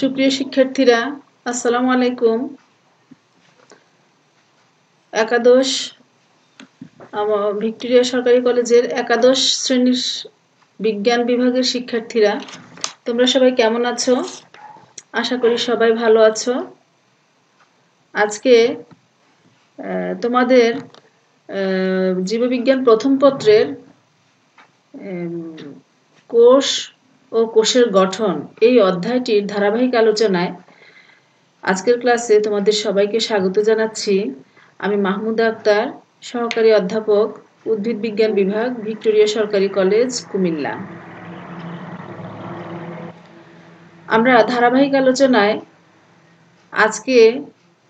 সুপ্রিয় শিক্ষার্থীরা, আসসালামু আলাইকুম। একাদশ ভিক্টোরিয়া সরকারি কলেজের একাদশ শ্রেণীর বিজ্ঞান বিভাগের শিক্ষার্থীরা, তোমরা সবাই কেমন আছো? আশা করি সবাই ভালো আছো। আজকে তোমাদের জীববিজ্ঞান প্রথম পত্রের কোষ ও কোষের গঠন এই অধ্যায়টির ধারাবাহিক আলোচনায় আজকের ক্লাসে তোমাদের সবাইকে স্বাগত জানাচ্ছি। আমি মাহমুদা আক্তার, সহকারী অধ্যাপক, উদ্ভিদ বিজ্ঞান বিভাগ, ভিক্টোরিয়া সরকারি কলেজ, কুমিল্লা। আমরা ধারাবাহিক আলোচনায়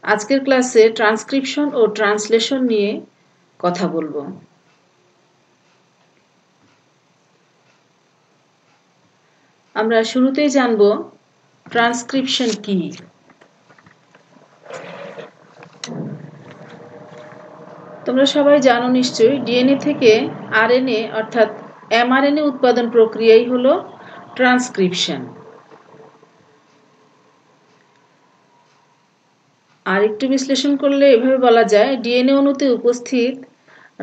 আজকের ক্লাসে ট্রান্সক্রিপশন ও ট্রান্সলেশন নিয়ে কথা বলবো। আমরা শুরুতেই জানব ট্রান্সক্রিপশন কি। তোমরা সবাই জানো নিশ্চয়ই, ডিএনএ থেকে আরএনএ অর্থাৎ এমআরএনএ উৎপাদন প্রক্রিয়াই হলো ট্রান্সক্রিপশন। আর একটু বিশ্লেষণ করলে এভাবে বলা যায়, ডিএনএ অণুতে উপস্থিত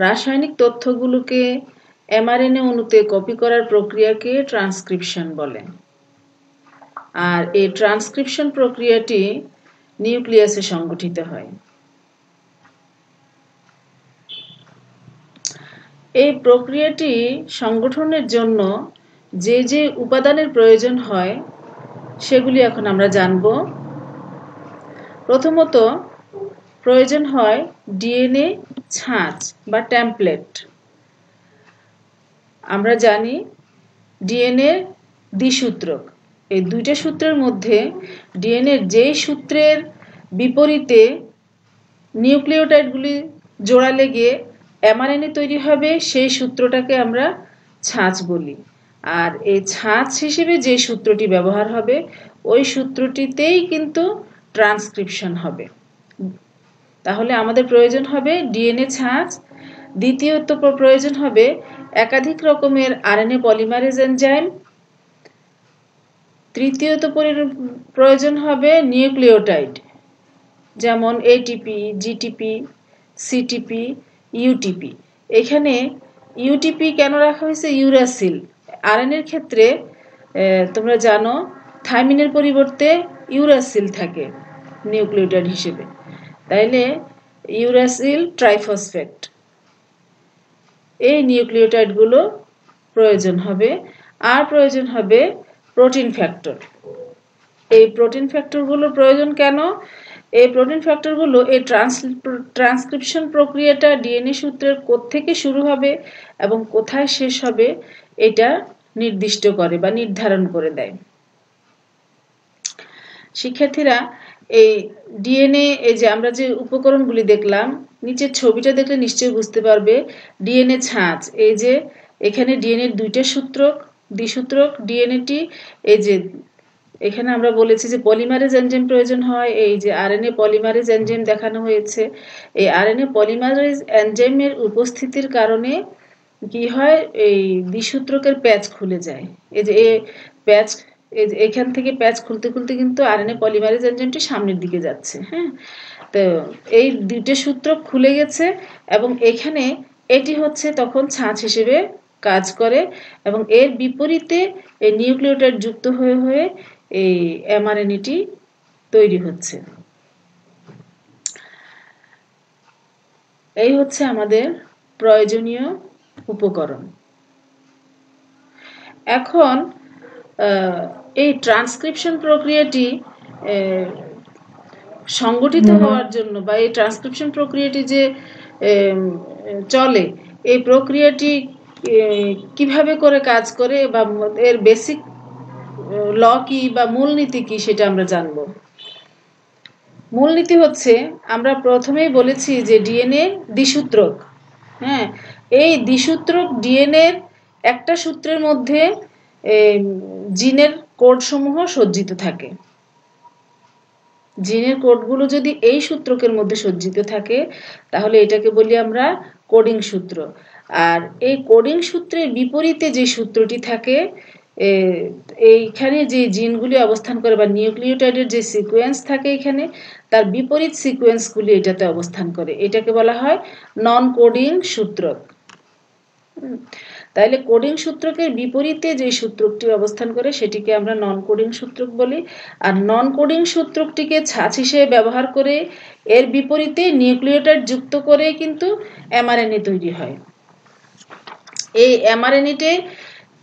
রাসায়নিক তথ্যগুলোকে এমআরএনএ অণুতে কপি করার প্রক্রিয়াকে ট্রান্সক্রিপশন বলে। আর এই ট্রান্সক্রিপশন প্রক্রিয়াটি নিউক্লিয়াসে সংঘটিত হয়। এই প্রক্রিয়াটি সংগঠনের জন্য যে যে উপাদানের প্রয়োজন হয় সেগুলি এখন আমরা জানব। প্রথমত প্রয়োজন হয় ডিএনএ ছাঁচ বা টেমপ্লেট। আমরা জানি ডিএনএ দ্বিসূত্রক। এই দুইটা সূত্রের মধ্যে ডিএনএর যেই সূত্রের বিপরীতে নিউক্লিওটাইডগুলি জোড়া লেগে এমআরএনএ তৈরি হবে সেই সূত্রটাকে আমরা ছাঁচ বলি। আর এই ছাঁচ হিসেবে যে সূত্রটি ব্যবহার হবে ওই সূত্রটিতেই কিন্তু ট্রান্সক্রিপশন হবে। তাহলে আমাদের প্রয়োজন হবে ডিএনএ ছাঁচ। দ্বিতীয়ত প্রয়োজন হবে একাধিক রকমের আরএনএ পলিমারেজ এনজাইম। তৃতীয়ত প্রয়োজন হবে নিউক্লিওটাইড, যেমন এটিপি, জিটিপি, সিটিপি, ইউটিপি। এখানে ইউটিপি কেন রাখা হয়েছে? ইউরাসিল। আরএনএর ক্ষেত্রে তোমরা জানো থাইমিনের পরিবর্তে ইউরাসিল থাকে নিউক্লিওটাইড হিসেবে, তাইলে ইউরাসিল ট্রাইফসফেট এই নিউক্লিওটাইডগুলো প্রয়োজন হবে। আর প্রয়োজন হবে প্রোটিন ফ্যাক্টর। এই প্রোটিন ফ্যাক্টরগুলো প্রয়োজন কেন? এই প্রোটিন ফ্যাক্টরগুলো এই ট্রান্সক্রিপশন প্রক্রিয়াটা ডিএনএ সূত্রের কোত্থেকে শুরু হবে এবং কোথায় শেষ হবে এটা নির্দিষ্ট করে বা নির্ধারণ করে দেয়। শিক্ষার্থীরা, এই ডিএনএ এই যে আমরা যে উপকরণগুলি দেখলাম, নিচের ছবিটা দেখলে নিশ্চয়ই বুঝতে পারবে ডিএনএ ছাঁচ। এই যে এখানে ডিএনএর দুইটা সূত্রক, দ্বিসূত্রক ডিএনএটি, এই যে এখানে আমরা বলেছি যে পলিমারেজ এনজাইম প্রয়োজন হয়। এই যে আরএনএ পলিমারেজ এনজাইম দেখানো হয়েছে। এই আরএনএ পলিমারেজ এনজাইমের উপস্থিতির কারণে কি হয়, এই দ্বিসূত্রকের প্যাচ খুলে যায়। এই যে প্যাচ, এখান থেকে প্যাচ খুলতে খুলতে কিন্তু আরএনএ পলিমারেজ এনজাইমটি সামনের দিকে যাচ্ছে। হ্যাঁ, তো এই দুইটা সূত্র খুলে গেছে এবং এখানে এটি হচ্ছে তখন ছাঁচ হিসেবে কাজ করে এবং এর বিপরীতে এই নিউক্লিওটাইড যুক্ত হয়ে হয়ে এই এমআরএনএটি তৈরি হচ্ছে। এই হচ্ছে আমাদের প্রয়োজনীয় উপকরণ। এখন এই ট্রান্সক্রিপশন প্রক্রিয়াটি সংগঠিত হওয়ার জন্য বা এই ট্রান্সক্রিপশন প্রক্রিয়াটি যে চলে, এই প্রক্রিয়াটি কিভাবে করে কাজ করে বা এর বেসিক ল কি বা মূলনীতি কি সেটা আমরা জানব। মূলনীতি হচ্ছে, আমরা প্রথমেই বলেছি যে ডিএনএ দ্বিসূত্রক। হ্যাঁ, এই দ্বিসূত্রক ডিএনএ একটা সূত্রের মধ্যে জিনের কোডসমূহ সজ্জিত থাকে। জিনের কোডগুলো যদি এই সূত্রকের মধ্যে সজ্জিত থাকে তাহলে এটাকে বলি আমরা কোডিং সূত্র। আর এই কোডিং সূত্রের বিপরীতে যে সূত্রটি থাকে এইখানে যে জিনগুলি অবস্থান করে বা নিউক্লিওটাইডের যে সিকোয়েন্স থাকে এখানে, তার বিপরীত সিকোয়েন্সগুলি এটাতে অবস্থান করে। এটাকে বলা হয় নন কোডিং সূত্রক। তাহলে কোডিং সূত্রকের বিপরীতে যে সূত্রকটি অবস্থান করে সেটিকে আমরা নন কোডিং সূত্রক বলি। আর নন কোডিং সূত্রকটিকে ছাঁচ হিসেবে ব্যবহার করে এর বিপরীতে নিউক্লিওটাইড যুক্ত করে কিন্তু এমআরএনএ তৈরি হয়। এই এমআরএনএতে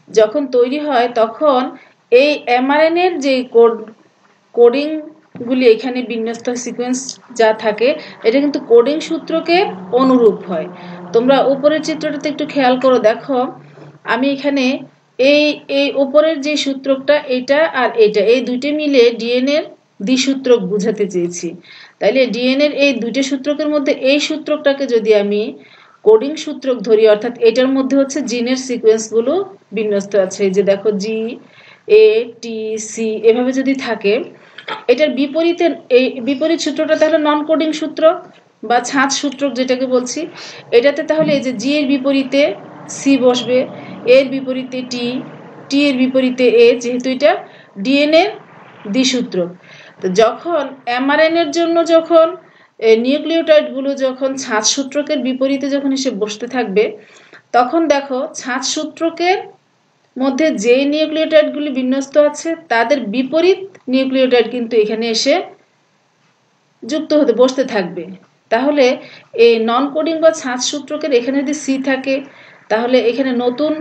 যখন তৈরি হয় তখন এই এমআরএনএর যে কোডিং গুলি এখানে বিন্যস্ত সিকোয়েন্স যা থাকে এটা কিন্তু কোডিং সূত্রকে অনুরূপ হয়। তোমরা উপরের চিত্রটাতে একটু খেয়াল করো, দেখো আমি এখানে এই উপরের যে সূত্রকটা এটা আর এটা, এই দুইটা মিলে ডিএনএ এর দ্বিসূত্রক বুঝাতে চেয়েছি। তাইলে ডিএনএ এর এই দুইটা সূত্রকের মধ্যে এই সূত্রকটাকে যদি আমি কোডিং সূত্রক ধরি, অর্থাৎ এটার মধ্যে হচ্ছে জিনের সিকোয়েন্স গুলো বিন্যস্ত আছে, এই যে দেখো জি এ টি সি এভাবে যদি থাকে, এটার বিপরীতে এই বিপরীত সূত্রটা তাহলে নন কোডিং সূত্র বা ছাঁচ সূত্রক যেটাকে বলছি। এটাতে তাহলে এই যে জি এর বিপরীতে সি বসবে, এর বিপরীতে টি, টি এর বিপরীতে এ, যেহেতু এটা ডিএনএ দ্বিসূত্রক। তো যখন এমআরএনএ এর জন্য যখন নিউক্লিওটাইড গুলো যখন ছাঁচ সূত্রকের বিপরীতে যখন এসে বসতে থাকবে, তখন দেখো ছাঁচ সূত্রকের মধ্যে যে নিউক্লিওটাইডগুলি বিন্যস্ত আছে তাদের বিপরীত নিউক্লিওটাইড কিন্তু এখানে এসে যুক্ত হতে বসতে থাকবে। তাহলে এই নন কোডিং বা ছাঁচ সূত্রকের এখানে যদি সি থাকে, তাহলে এখানে নতুন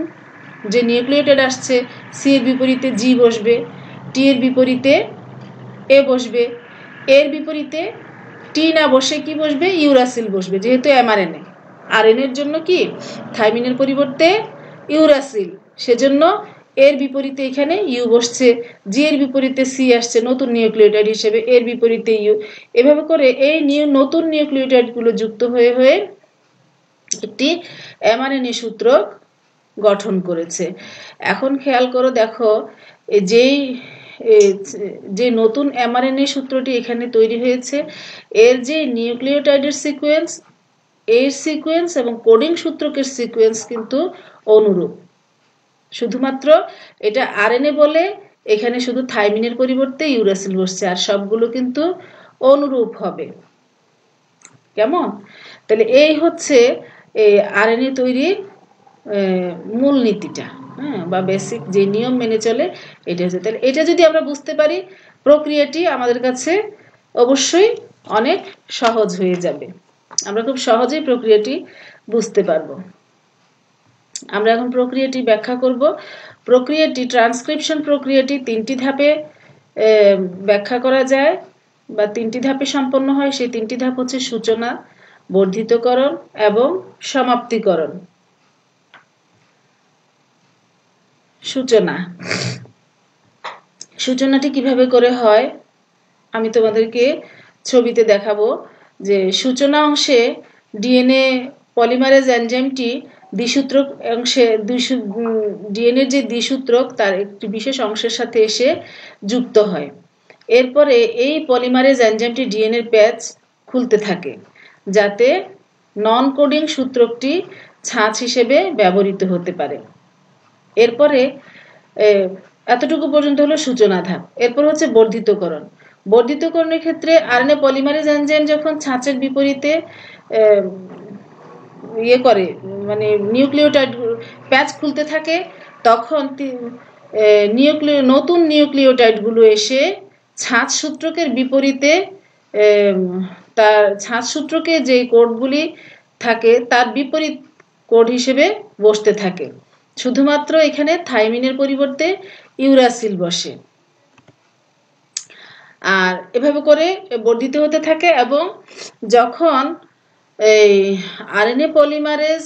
যে নিউক্লিওটাইড আসছে সি এর বিপরীতে জি বসবে, টি এর বিপরীতে এ বসবে, এর বিপরীতে টি না বসে কি বসবে, ইউরাসিল বসবে, যেহেতু এমআরএনএ। আরএনএ এর জন্য কি থাইমিনের পরিবর্তে ইউরাসিল, সেজন্য এর বিপরীতে এখানে ইউ বসছে, জি এর বিপরীতে সি আসছে নতুন নিউক্লিওটাইড হিসেবে, এর বিপরীতে ইউ। এভাবে করে এই নতুন নিউক্লিওটাইড গুলো যুক্ত হয়ে হয়ে একটি এমআরএনএ সূত্র গঠন করেছে। এখন খেয়াল করো, দেখো যে নতুন এমআরএনএ সূত্রটি এখানে তৈরি হয়েছে, এর যে নিউক্লিওটাইডের সিকোয়েন্স, এর সিকোয়েন্স এবং কোডিং সূত্রকের সিকোয়েন্স কিন্তু অনুরূপ। শুধুমাত্র এটা আরএনএ বলে এখানে শুধু থাইমিনের পরিবর্তে ইউরাসিল বসছে, আর সবগুলো কিন্তু অনুরূপ হবে। কেমন? তাহলে এই হচ্ছে আরএনএ তৈরির মূল নীতিটা, বা বেসিক যে নিয়ম মেনে চলে এটা হচ্ছে। তাহলে এটা যদি আমরা বুঝতে পারি, প্রক্রিয়াটি আমাদের কাছে অবশ্যই অনেক সহজ হয়ে যাবে, আমরা খুব সহজেই প্রক্রিয়াটি বুঝতে পারবো। আমরা এখন প্রক্রিয়াটি ব্যাখ্যা করব। প্রক্রিয়াটি ট্রান্সক্রিপশন প্রক্রিয়াটি তিনটি ধাপে ব্যাখ্যা করা যায় বা তিনটি ধাপে সম্পন্ন হয়। সেই তিনটি ধাপ হচ্ছে সূচনা, বর্ধিতকরণ এবং সমাপ্তিকরণ। সূচনাটি কিভাবে করে হয় আমি তোমাদেরকে ছবিতে দেখাবো। যে সূচনা অংশে ডিএনএ পলিমারেজ এনজাইমটি দ্বিসূত্রক অংশে ডিএনএর যে দ্বিসূত্রক তার একটি বিশেষ অংশের সাথে এসে যুক্ত হয়। এরপরে এই পলিমারেজ এনজাইমটি ডিএনএর প্যাচ খুলতে থাকে যাতে নন কোডিং সূত্রকটি ছাঁচ হিসেবে ব্যবহৃত হতে পারে। এরপরে এতটুকু পর্যন্ত হলো সূচনা ধাপ। এরপর হচ্ছে বর্ধিতকরণ। বর্ধিতকরণের ক্ষেত্রে আরএনএ পলিমারেজ এনজাইম যখন ছাঁচের বিপরীতে করে মানে নিউক্লিওটাইড প্যাচ খুলতে থাকে, তখন নতুন নিউক্লিওটাইড গুলো এসে ছাঁচ সূত্রকের বিপরীতে তার ছাঁচ সূত্রকে যে কোডগুলি থাকে তার বিপরীত কোড হিসেবে বসতে থাকে। শুধুমাত্র এখানে থাইমিনের পরিবর্তে ইউরাসিল বসে। আর এভাবে করে বর্ধিত হতে থাকে এবং যখন এই আরএনএ পলিমারেজ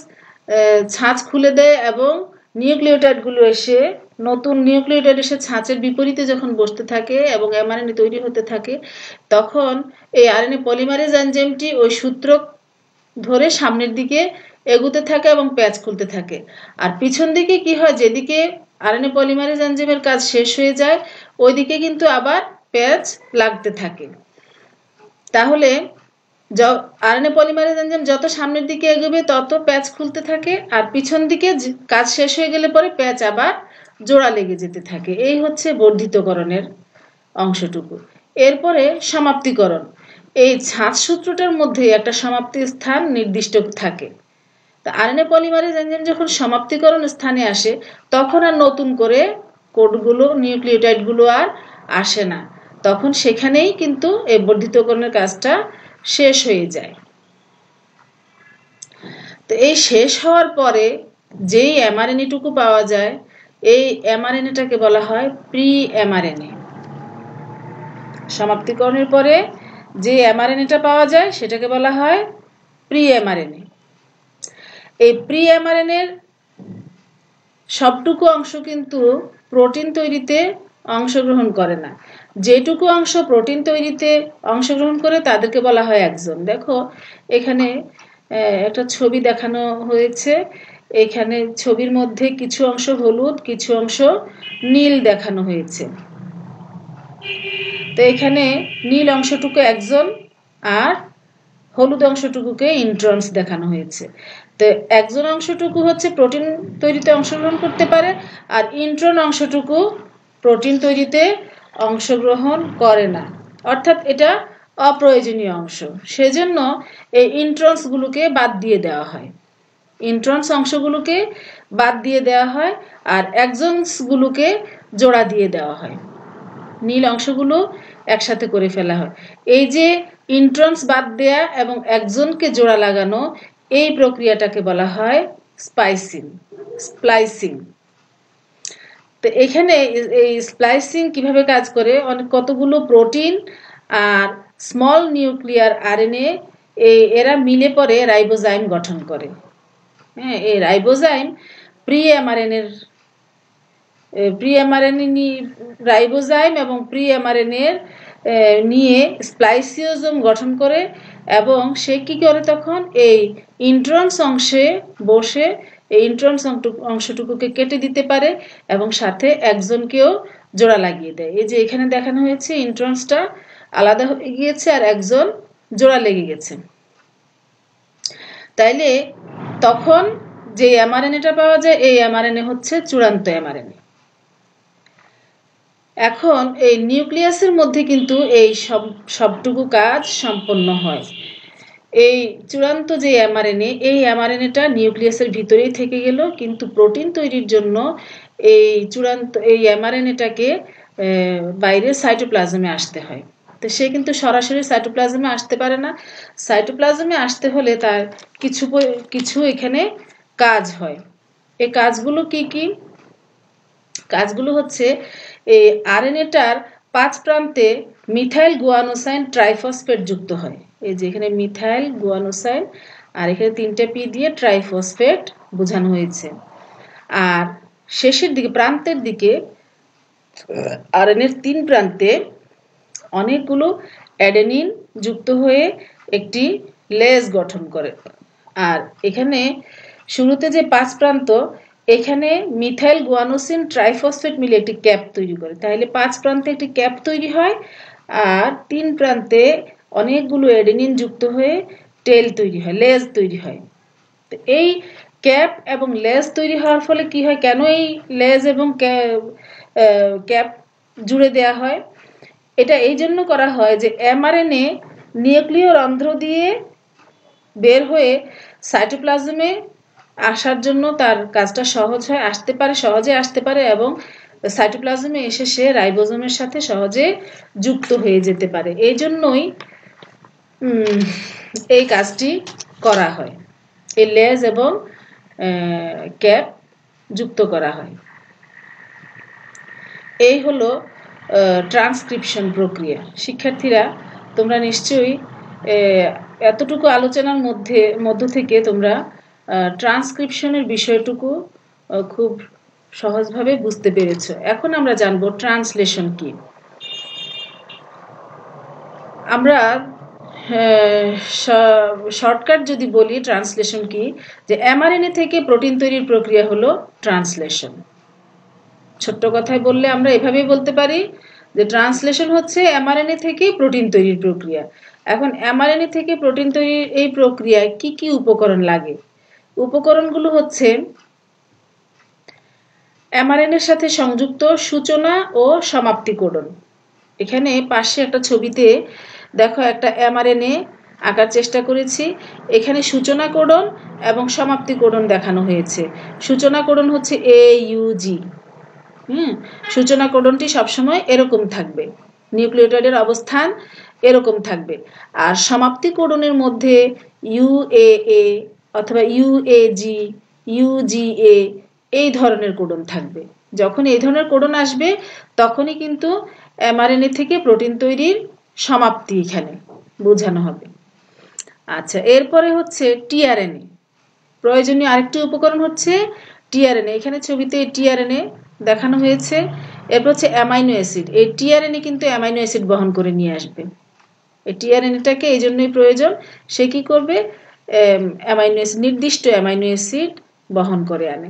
ছাঁচ খুলে দেয় এবং নিউক্লিওটাইডগুলো এসে নতুন নিউক্লিওটাইড এসে ছাঁচের বিপরীতে যখন বসতে থাকে এবং এমআরএনএ তৈরি হতে থাকে, তখন এই আরএনএ পলিমারেজ এনজাইমটি ওই সূত্রক ধরে সামনের দিকে এগুতে থাকে এবং প্যাচ খুলতে থাকে। আর পিছন দিকে কি হয়, যেদিকে আরএনএ পলিমারেজ এনজাইমের কাজ শেষ হয়ে যায় ওইদিকে কিন্তু আবার প্যাচ লাগতে থাকে। তাহলে আরএনএ পলিমারেজ এনজাইম যত সামনের দিকে এগোবে তত প্যাচ খুলতে থাকে, আর পিছন দিকে কাজ শেষ হয়ে গেলে পরে প্যাচ আবার জোড়া লেগে যেতে থাকে। এই হচ্ছে বর্ধিতকরণের অংশটুকু। এরপরে সমাপ্তিকরণ। এই ছাঁচ সূত্রটার মধ্যে একটা সমাপ্তি স্থান নির্দিষ্ট থাকে। তা আরএনএ পলিমারেজ এনজাইম যখন সমাপ্তিকরণ স্থানে আসে তখন আর নতুন করে কোডগুলো নিউক্লিওটাইডগুলো আর আসে না, তখন সেখানেই কিন্তু এই বর্ধিতকরণের কাজটা শেষ হয়ে যায়। তো এই শেষ হওয়ার পরে যেই এমআরএনএটুকু পাওয়া যায় এই এমআরএনএটাকে বলা হয় প্রি এমআরএনএ। সমাপ্তিকরণের পরে যে এমআরএনএটা পাওয়া যায় সেটাকে বলা হয় প্রি এমআরএনএ। এই প্রি এমআরএনএর সবটুকু অংশ কিন্তু প্রোটিন তৈরিতে অংশগ্রহণ করে না। যেটুকু অংশ প্রোটিন তৈরিতে অংশগ্রহণ করে তাদেরকে বলা হয় এক্সন। দেখো এখানে একটা ছবি দেখানো হয়েছে, এখানে ছবির মধ্যে কিছু অংশ হলুদ কিছু অংশ নীল দেখানো হয়েছে। তো এখানে নীল অংশটুকু এক্সন আর হলুদ অংশটুকুকে ইন্ট্রনস দেখানো হয়েছে। তো এক্সন অংশটুকু হচ্ছে প্রোটিন তৈরিতে অংশগ্রহণ করতে পারে আর ইন্ট্রন অংশটুকু প্রোটিন তৈরিতে অংশগ্রহণ করে না, অর্থাৎ এটা অপ্রয়োজনীয় অংশ। সেজন্য এই ইন্ট্রন্সগুলোকে বাদ দিয়ে দেওয়া হয়, ইন্ট্রন্স অংশগুলোকে বাদ দিয়ে দেওয়া হয় আর এক্সনসগুলোকে জোড়া দিয়ে দেওয়া হয়, নীল অংশগুলো একসাথে করে ফেলা হয়। এই যে ইন্ট্রন্স বাদ দেয়া এবং এক্সনকে জোড়া লাগানো এই প্রক্রিয়াটাকে বলা হয় স্প্লাইসিং। তো এখানে এই স্প্লাইসিং কিভাবে কাজ করে, কতগুলো প্রোটিন আর স্মল নিউক্লিয়ার আরএনএ এরা মিলে পরে রাইবোজাইম গঠন করে। হ্যাঁ, এই রাইবোজাইম প্রি এমআরএনএ রাইবোজাইম এবং প্রি এমআরএনএ নিয়ে স্প্লাইসিওজোম গঠন করে এবং সে কি করে তখন এই ইন্ট্রন্স অংশে বসে এই ইন্ট্রন্স অংশটুকুকে কেটে দিতে পারে এবং সাথে এক্সনকেও জোড়া লাগিয়ে দেয়। এই যে এখানে দেখানো হয়েছে ইন্ট্রন্সটা আলাদা হয়ে গিয়েছে আর এক্সন জোড়া লেগে গেছে। তাইলে তখন যে এমআরএনএটা পাওয়া যায় এই এমআরএনএ হচ্ছে চূড়ান্ত এমআরএনএ। এখন এই নিউক্লিয়াসের মধ্যে কিন্তু এই সবটুকু কাজ সম্পন্ন হয়। এই চূড়ান্ত যে এমআরএনএ এই এমআরএনএটা নিউক্লিয়াসের ভিতরেই থেকে গেল, কিন্তু প্রোটিন তৈরির জন্য এই চূড়ান্ত এই এমআরএনএটাকে বাইরে সাইটোপ্লাজমে আসতে হয়। তো সে কিন্তু সরাসরি সাইটোপ্লাজমে আসতে পারে না, সাইটোপ্লাজমে আসতে হলে তার কিছু এখানে কাজ হয়। এই কাজগুলো কি কি? কাজগুলো হচ্ছে এই আরএনএটার 5 প্রান্তে মিথাইল গুয়ানোসাইন ট্রাইফসফেট যুক্ত হয়। এই যে এখানে মিথাইল গুয়ানোসাইন আর এখানে 3টা পি দিয়ে ট্রাইফসফেট বোঝানো হয়েছে। আর শেষের দিকে প্রান্তের দিকে আরএনএর 3 প্রান্তে অনেকগুলো অ্যাডেনিন যুক্ত হয়ে একটি লেজ গঠন করে। আর এখানে শুরুতে যে 5 প্রান্ত এখানে মিথাইল গুয়ানোসিন ট্রাইফসফেট মিলে একটি ক্যাপ তৈরি করে, তাহলে 5 প্রান্তে একটি ক্যাপ তৈরি হয় আর 3 প্রান্তে অনেকগুলো অ্যাডেনিন যুক্ত হয়ে টেল তৈরি হয়, লেজ তৈরি হয়। তো এই ক্যাপ এবং লেজ তৈরি হওয়ার ফলে কি হয়, কেন এই লেজ এবং ক্যাপ জুড়ে দেয়া হয়? এটা এই জন্য করা হয় যে এমআরএনএ নিউক্লিয় রন্ধ্র দিয়ে বের হয়ে সাইটোপ্লাজমে আসার জন্য তার কাজটা সহজ হয়, সহজে আসতে পারে এবং সাইটোপ্লাজমে এসে সে রাইবোজোমের সাথে সহজে যুক্ত হয়ে যেতে পারে। এই জন্যই এই কাজটি করা হয়, এই লেজ এবং ক্যাপ যুক্ত করা হয়। এই হলো ট্রান্সক্রিপশন প্রক্রিয়া। শিক্ষার্থীরা তোমরা নিশ্চয়ই এতটুকু আলোচনার মধ্য থেকে তোমরা ট্রান্সক্রিপশনের বিষয়টুকু খুব সহজভাবে বুঝতে পেরেছ। এখন আমরা জানবো ট্রান্সলেশন কি। আমরা শর্টকাট যদি বলি ট্রান্সলেশন কি, যে এমআরএনএ থেকে প্রোটিন তৈরির প্রক্রিয়া হলো ট্রান্সলেশন। ছোট্ট কথায় বললে আমরা এভাবেই বলতে পারি যে ট্রান্সলেশন হচ্ছে এমআরএনএ থেকে প্রোটিন তৈরির প্রক্রিয়া। এখন এমআরএনএ থেকে প্রোটিন তৈরির এই প্রক্রিয়ায় কি কি উপকরণ লাগে? উপকরণগুলো হচ্ছে এমআরএনএর সাথে সংযুক্ত সূচনা ও সমাপ্তি কোডন। এখানে পাশে একটা ছবিতে দেখো একটা এমআরএনএ আঁকার চেষ্টা করেছি। এখানে সূচনা কোডন এবং সমাপ্তি কোডন দেখানো হয়েছে। সূচনা কোডন হচ্ছে AUG। সূচনা কোডনটি সবসময় এরকম থাকবে, নিউক্লিওটাইডের অবস্থান এরকম থাকবে। আর সমাপ্তি কোডনের মধ্যে UAA অথবা UAG, UGA এই ধরনের কোডন থাকবে। যখন এই ধরনের কোডন আসবে তখনই কিন্তু এমআরএনএ থেকে প্রোটিন তৈরির সমাপ্তি এখানে বোঝানো হবে। আচ্ছা, এরপরে হচ্ছে টিআরএনএ। প্রয়োজনীয় আরেকটি উপকরণ হচ্ছে টিআরএনএ। এখানে ছবিতে টিআরএনএ দেখানো হয়েছে। এরপর হচ্ছে অ্যামাইনো অ্যাসিড। এই টিআরএনএ কিন্তু অ্যামাইনো অ্যাসিড বহন করে নিয়ে আসবে। এই টিআরএনএটাকে এই জন্যই প্রয়োজন, সে কি করবে, অ্যামাইনো অ্যাসিড, নির্দিষ্ট অ্যামাইনো অ্যাসিড বহন করে আনে।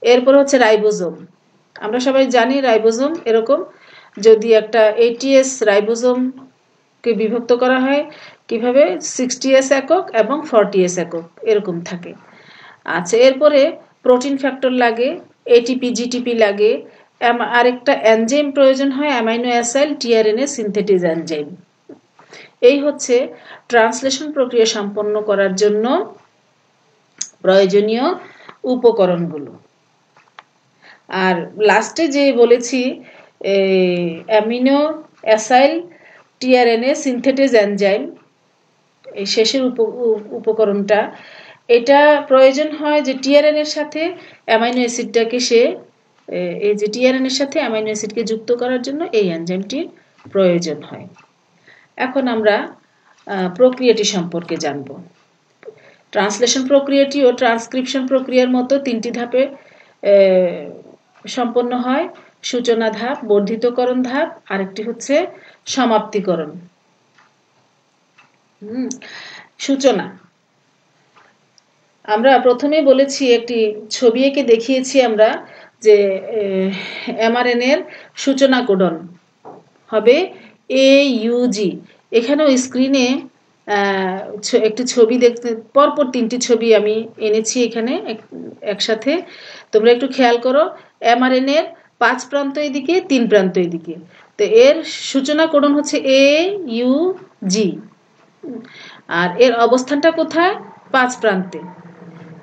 এরপর হচ্ছে রাইবোজোম। আমরা সবাই জানি রাইবোজোম এরকম, যদি একটা ATS রাইবোজোমকে বিভক্ত করা হয় কিভাবে, 60S একক এবং 40S একক এরকম থাকে। আচ্ছা, এরপরে প্রোটিন ফ্যাক্টর লাগে, ATP GTP লাগে, আরেকটা এনজাইম প্রয়োজন হয়, অ্যামাইনো অ্যাসাইল টিআরএনএ সিনথেটিজ এনজাইম। এই হচ্ছে ট্রান্সলেশন প্রক্রিয়া সম্পন্ন করার জন্য প্রয়োজনীয় উপকরণগুলো। আর লাস্টে যে বলেছি অ্যামিনো অ্যাসাইল টিআরএনএ সিনথেটিজ এনজাইম, এই শেষের উপকরণটা, এটা প্রয়োজন হয় যে টিআরএনএর সাথে অ্যামাইনো অ্যাসিডটাকে এই যে টিআরএনএর সাথে অ্যামাইনো অ্যাসিডকে যুক্ত করার জন্য এই এনজাইমটির প্রয়োজন হয়। এখন আমরা প্রক্রিয়াটি সম্পর্কে জানব। ট্রান্সলেশন প্রক্রিয়াটি ও ট্রান্সক্রিপশন প্রক্রিয়ার মতো 3টি ধাপে সম্পন্ন হয়। সূচনা ধাপ, বর্ধিতকরণ ধাপ, আরেকটি হচ্ছে সমাপ্তিকরণ। সূচনা আমরা প্রথমে বলেছি, একটি ছবি এঁকে দেখিয়েছি আমরা যে এমআরএনএর সূচনা কোডন হবে AUG। এখানেও স্ক্রিনে একটি ছবি দেখতে, পরপর 3টি ছবি আমি এনেছি এখানে একসাথে, তোমরা একটু খেয়াল করো। এমআরএনএর 5 প্রান্ত এদিকে, 3 প্রান্ত এদিকে, তো এর সূচনা কোডন হচ্ছে AUG, আর এর অবস্থানটা কোথায়, 5 প্রান্তে।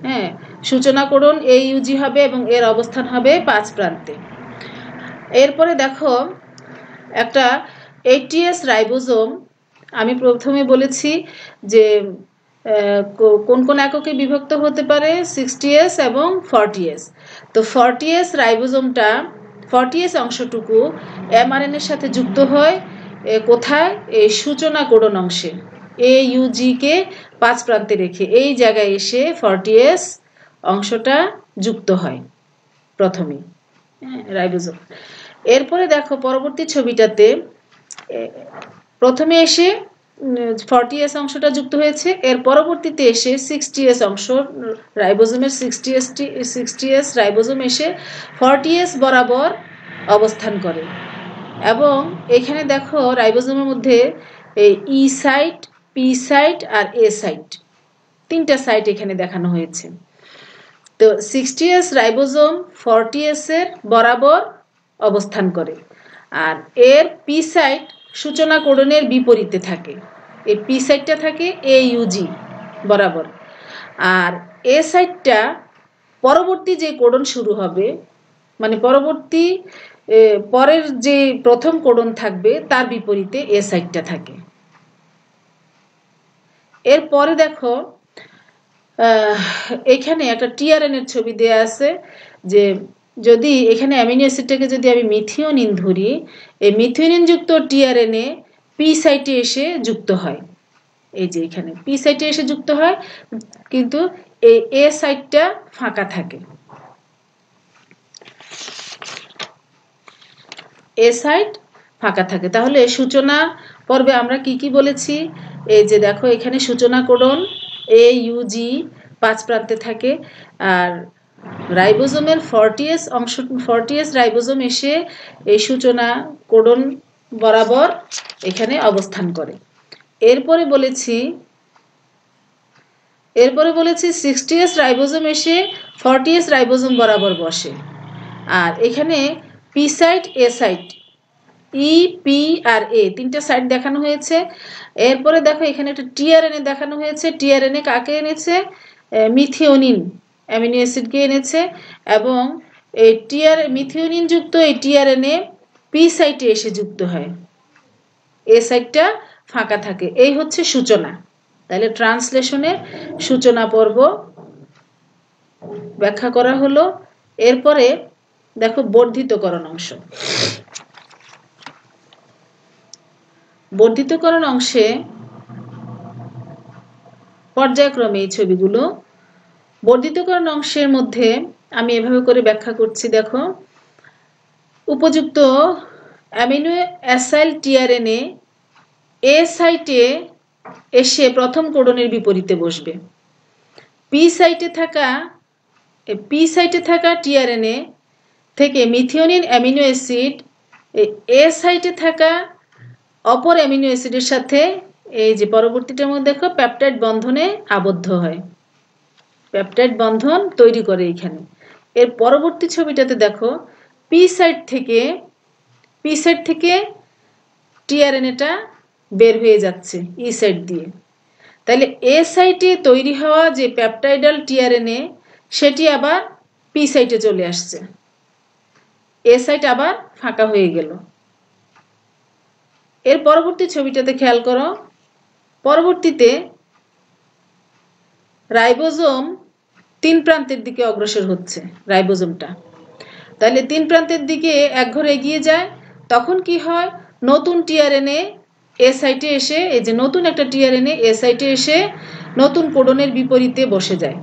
হ্যাঁ, সূচনা কোডন AUG হবে এবং এর অবস্থান হবে 5 প্রান্তে। এরপরে দেখো একটা ATS রাইবোজোম, আমি প্রথমে বলেছি যে কোন কোন এককে বিভক্ত হতে পারে, 60S এবং 40S। তো 40S রাইবোজোমটা, 40S অংশটুকু এমআরএনএর সাথে যুক্ত হয় কোথায়, এই সূচনা কোডন অংশে। AUG কে 5 প্রান্তে রেখে এই জায়গায় এসে 40S অংশটা যুক্ত হয় প্রথমে রাইবোজোম। এরপরে দেখো পরবর্তী ছবিটাতে প্রথমে এসে 40S অংশটা যুক্ত হয়েছে, এর পরবর্তীতে এসে 60S অংশ, রাইবোজোমের 60S রাইবোজোম এসে 40S বরাবর অবস্থান করে। এবং এখানে দেখো রাইবোজোমের মধ্যে এই E সাইট, P সাইট আর A সাইট, 3টা সাইট এখানে দেখানো হয়েছে। তো 60S রাইবোজোম 40S এর বরাবর অবস্থান করে, আর এর P সাইট সূচনা কোডনের বিপরীতে থাকে। এই P সাইটটা থাকে AUG বরাবর, আর A সাইটটা পরবর্তী যে কোডন শুরু হবে, মানে পরবর্তী পরের যে প্রথম কোডন থাকবে তার বিপরীতে A সাইটটা থাকে। এরপরে দেখো এখানে একটা টিআরএনএর ছবি দেয়া আছে, যে যদি এখানে অ্যামিনো অ্যাসিডটাকে যদি আমি মিথিওনিন ধরি, এই মিথিওনিন যুক্ত টিআরএনএ P সাইটে এসে যুক্ত হয়। এই যে এখানে P সাইটে এসে যুক্ত হয়, কিন্তু এই A সাইটটা ফাঁকা থাকে। A সাইট ফাঁকা থাকে। তাহলে সূচনা পর্বে আমরা কি কি বলেছি, এই যে দেখো এখানে সূচনা কোডন AUG 5 প্রান্তে থাকে, আর রাইবোজোমের 40S অংশ, 40S রাইবোজোম এসে এই সূচনা কোডন বরাবর এখানে অবস্থান করে। এরপরে বলেছি 60S রাইবোজোম এসে 40S রাইবোজোম বরাবর বসে, আর এখানে পি সাইট এ সাইট ই পি আর এ তিনটা সাইট দেখানো হয়েছে। এরপরে দেখো এখানে একটা টিআরএনএ দেখানো হয়েছে। টিআরএনএ কাকে এনেছে? মিথিওনিন অ্যামিনো অ্যাসিডকে এনেছে এবং এই মিথিওনিন যুক্ত এই টিআরএনএ পি সাইটে এসে যুক্ত হয়, এ সাইটটা ফাঁকা থাকে। এই হচ্ছে সূচনা। তাহলে ট্রান্সলেশনের সূচনা পর্ব ব্যাখ্যা করা হলো। এরপরে দেখো বর্ধিতকরণ অংশ। বর্ধিতকরণ অংশে পর্যায়ক্রমে এই ছবিগুলো। বর্ধিতকরণ অংশের মধ্যে আমি এভাবে করে ব্যাখ্যা করছি। দেখো, উপযুক্ত অ্যামিনো অ্যাসাইল টিআরএনএ এ সাইটে এসে প্রথম কোডনের বিপরীতে বসবে। পি সাইটে থাকা টিআরএনএ থেকে মিথিওনিন অ্যামিনো অ্যাসিড এ সাইটে থাকা অপর অ্যামিনো অ্যাসিডের সাথে এই যে পরবর্তীটার মধ্যে দেখো পেপটাইড বন্ধনে আবদ্ধ হয়, পেপটাইড বন্ধন তৈরি করে এখানে। এর পরবর্তী ছবিটাতে দেখো পি সাইট থেকে টিআরএনএটা বের হয়ে যাচ্ছে ই সাইট দিয়ে। তাহলে এ সাইটে তৈরি হওয়া যে পেপটাইডাল টিআরএনএ সেটি আবার পি সাইটে চলে আসছে, এ সাইট আবার ফাঁকা হয়ে গেল। এর পরবর্তী ছবিটাতে খেয়াল করো, পরবর্তীতে রাইবোজোম 3 প্রান্তের দিকে অগ্রসর হচ্ছে রাইবোজোমটা। তাহলে 3 প্রান্তের দিকে এক ঘর এগিয়ে যায়। তখন কি হয়? নতুন টিআরএনএ এ সাইটে এসে, এই যে নতুন একটা টিআরএনএ এ সাইটে এসে নতুন কোডনের বিপরীতে বসে যায়।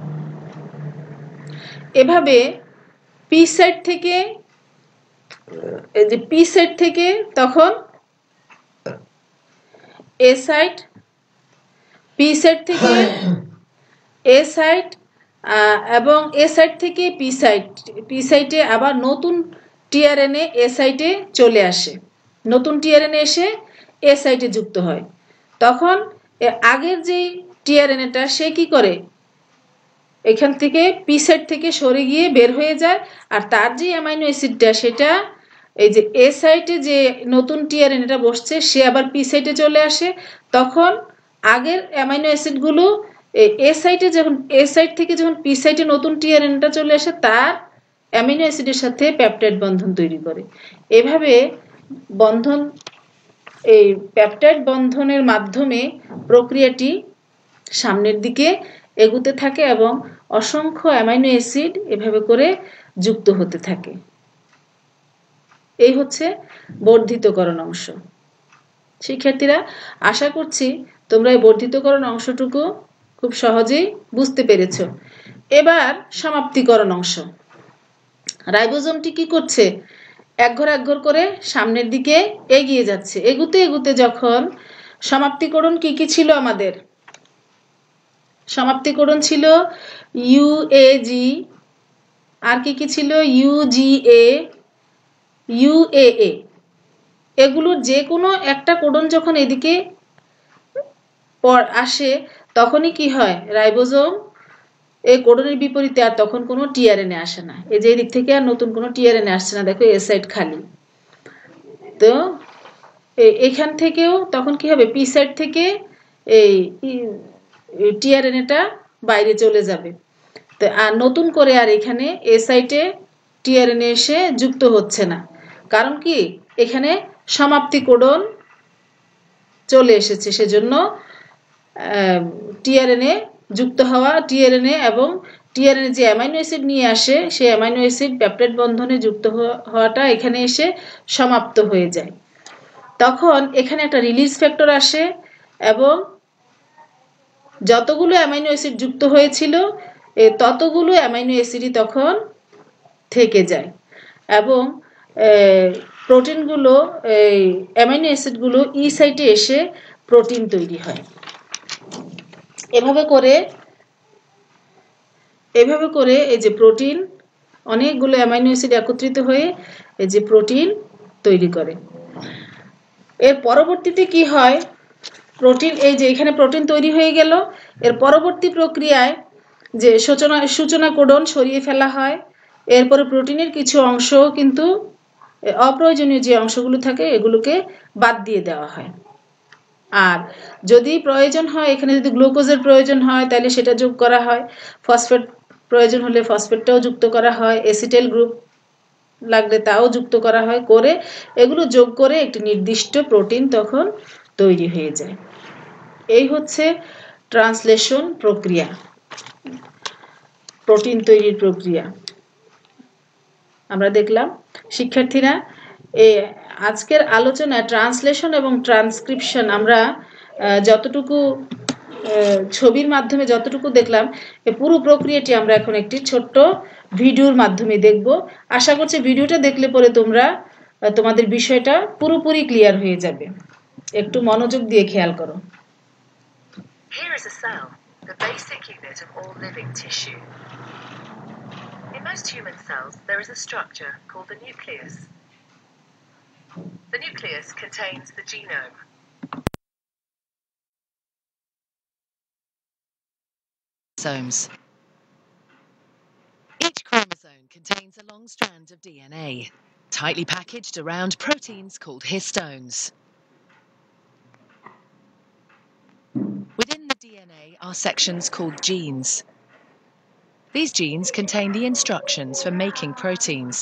এভাবে পি সাইট থেকে তখন এ সাইট, পি সাইট থেকে এ সাইট এবং এ সাইট থেকে পি সাইটে আবার নতুন টিআরএনএ এ সাইটে চলে আসে, নতুন টিআরএনএ এসে এ সাইটে যুক্ত হয়। তখন আগের যে টিআরএনএটা সে কি করে? এখান থেকে পি সাইট থেকে সরে গিয়ে বের হয়ে যায়, আর তার যে অ্যামাইনো অ্যাসিডটা সেটা এই যে এ সাইটে যে নতুন টিআরএনএটা বসছে সে আবার পি সাইটে চলে আসে। তখন আগের অ্যামাইনো অ্যাসিডগুলো এ সাইট থেকে যখন পি সাইটে নতুন টিআরএনএটা চলে আসে তার অ্যামিনো অ্যাসিডের সাথে পেপটাইড বন্ধন তৈরি করে। এভাবে এই পেপটাইড বন্ধনের মাধ্যমে প্রক্রিয়াটি সামনের দিকে এগুতে থাকে এবং অসংখ্য অ্যামাইনো অ্যাসিড এভাবে করে যুক্ত হতে থাকে। এই হচ্ছে বর্ধিতকরণ অংশ। শিক্ষার্থীরা, আশা করছি তোমরা এই বর্ধিতকরণ অংশটুকু খুব সহজেই বুঝতে পেরেছ। এবার সমাপ্তিকরণ অংশ। রাইবোজোমটি কি করছে? এক ঘর করে সামনের দিকে এগিয়ে যাচ্ছে। এগুতে যখন সমাপ্তিকরণ কি ছিল আমাদের? সমাপ্তিকরণ ছিল ইউএজি, আর কি ছিল? ইউজিএ, ইউএএ। এগুলোর যে কোনো একটা কোডন যখন এদিকে আসে তখনই কি হয়? রাইবোজোম এই কোডনের বিপরীতে আর তখন কোনো টিআরএনএ আসে না। এই যে এদিক থেকে আর নতুন কোনো টিআরএনএ আসছে না, দেখো এ সাইড খালি। তো এখান থেকেও তখন কি হবে? পি সাইড থেকে এই টিআরএনএটা বাইরে চলে যাবে। তো আর নতুন করে আর এখানে এ সাইটে টিআরএনএ এসে যুক্ত হচ্ছে না। কারণ কি? এখানে সমাপ্তি কোডন চলে এসেছে, সেজন্য টিআরএনএ যুক্ত হওয়া, টিআরএনএ এবং টিআরএনএ যে অ্যামাইনো অ্যাসিড নিয়ে আসে সেই অ্যামাইনো অ্যাসিড পেপটাইড বন্ধনে যুক্ত হওয়াটা এখানে এসে সমাপ্ত হয়ে যায়। তখন এখানে একটা রিলিজ ফ্যাক্টর আসে এবং যতগুলো অ্যামাইনো অ্যাসিড যুক্ত হয়েছিল ততগুলো অ্যামাইনো অ্যাসিডই তখন থেকে যায় এবং প্রোটিনগুলো, অ্যামাইনো অ্যাসিডগুলো ই সাইটে এসে প্রোটিন তৈরি হয়। এভাবে করে এই যে প্রোটিন, অনেকগুলো অ্যামাইনো অ্যাসিড একত্রিত হয়ে এই যে প্রোটিন তৈরি করে। এর পরবর্তীতে কি হয়? প্রোটিন, এই যে এখানে প্রোটিন তৈরি হয়ে গেল। এর পরবর্তী প্রক্রিয়ায় যে সূচনা কোডন সরিয়ে ফেলা হয় এরপরে প্রোটিনের কিছু অংশ কিন্তু অপ্রয়োজনীয় যে অংশগুলো থাকে এগুলোকে বাদ দিয়ে দেওয়া হয়। আর যদি প্রয়োজন হয়, এখানে যদি গ্লুকোজের প্রয়োজন হয় তাহলে সেটা যোগ করা হয়, ফসফেট প্রয়োজন হলে ফসফেটটাও যুক্ত করা হয়, এসিটেল গ্রুপ লাগলে তাও যুক্ত করা হয়, করে এগুলো যোগ করে একটি নির্দিষ্ট প্রোটিন তখন তৈরি হয়ে যায়। এই হচ্ছে ট্রান্সলেশন প্রক্রিয়া, প্রোটিন তৈরির প্রক্রিয়া আমরা দেখলাম। শিক্ষার্থীরা, আজকের আলোচনায় ট্রান্সলেশন এবং ট্রান্সক্রিপশন আমরা যতটুকু ছবির মাধ্যমে যতটুকু দেখলাম, এই পুরো প্রক্রিয়াটি আমরা এখন একটি ছোট্ট ভিডিওর মাধ্যমে দেখব। আশা করছি ভিডিওটা দেখলে পরে তোমরা তোমাদের বিষয়টা পুরোপুরি ক্লিয়ার হয়ে যাবে। একটু মনোযোগ দিয়ে খেয়াল করো। Here is a cell, the basic unit of all living tissue. In most human cells, there is a structure called the nucleus. The nucleus contains the genome. Chromosomes. Each chromosome contains a long strand of DNA, tightly packaged around proteins called histones. Within the DNA are sections called genes. These genes contain the instructions for making proteins.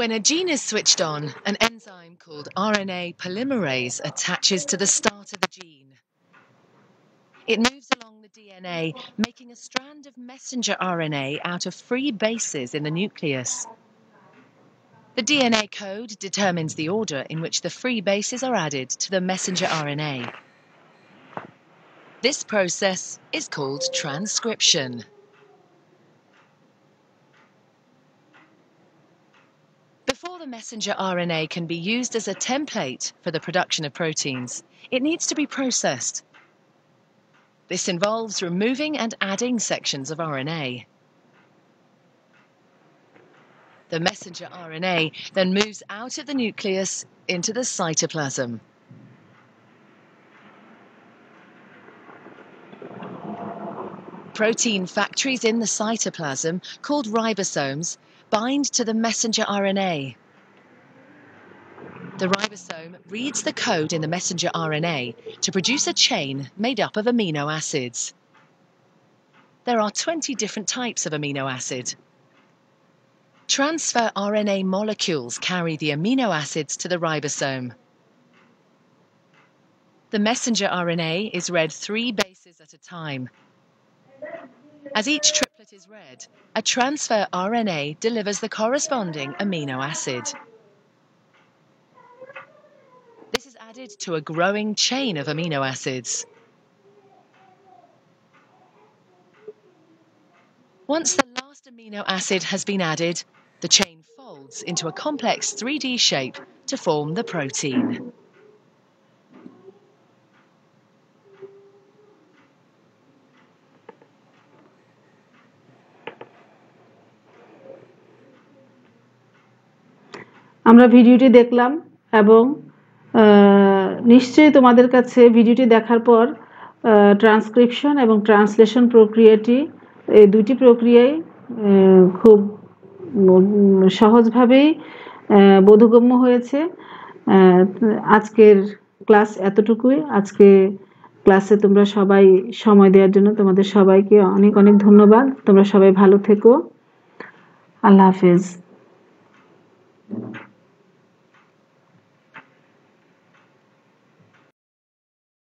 When a gene is switched on, an enzyme called RNA polymerase attaches to the start of the gene. It moves along the DNA, making a strand of messenger RNA out of free bases in the nucleus. The DNA code determines the order in which the free bases are added to the messenger RNA. This process is called transcription. Before the messenger RNA can be used as a template for the production of proteins, it needs to be processed. This involves removing and adding sections of RNA. The messenger RNA then moves out of the nucleus into the cytoplasm. Protein factories in the cytoplasm, called ribosomes, bind to the messenger RNA. The ribosome reads the code in the messenger RNA to produce a chain made up of amino acids. There are 20 different types of amino acid. Transfer RNA molecules carry the amino acids to the ribosome. The messenger RNA is read 3 bases at a time. As each triplet is read, a transfer RNA delivers the corresponding amino acid. This is added to a growing chain of amino acids. Once the last amino acid has been added, the chain folds into a complex 3D shape to form the protein. আমরা ভিডিওটি দেখলাম এবং নিশ্চয়ই তোমাদের কাছে ভিডিওটি দেখার পর ট্রান্সক্রিপশন এবং ট্রান্সলেশন প্রক্রিয়াটি, এই দুটি প্রক্রিয়াই খুব সহজভাবেই বোধগম্য হয়েছে। আজকের ক্লাস এতটুকুই। আজকে ক্লাসে তোমরা সবাই সময় দেওয়ার জন্য তোমাদের সবাইকে অনেক অনেক ধন্যবাদ। তোমরা সবাই ভালো থেকো। আল্লাহ হাফেজ।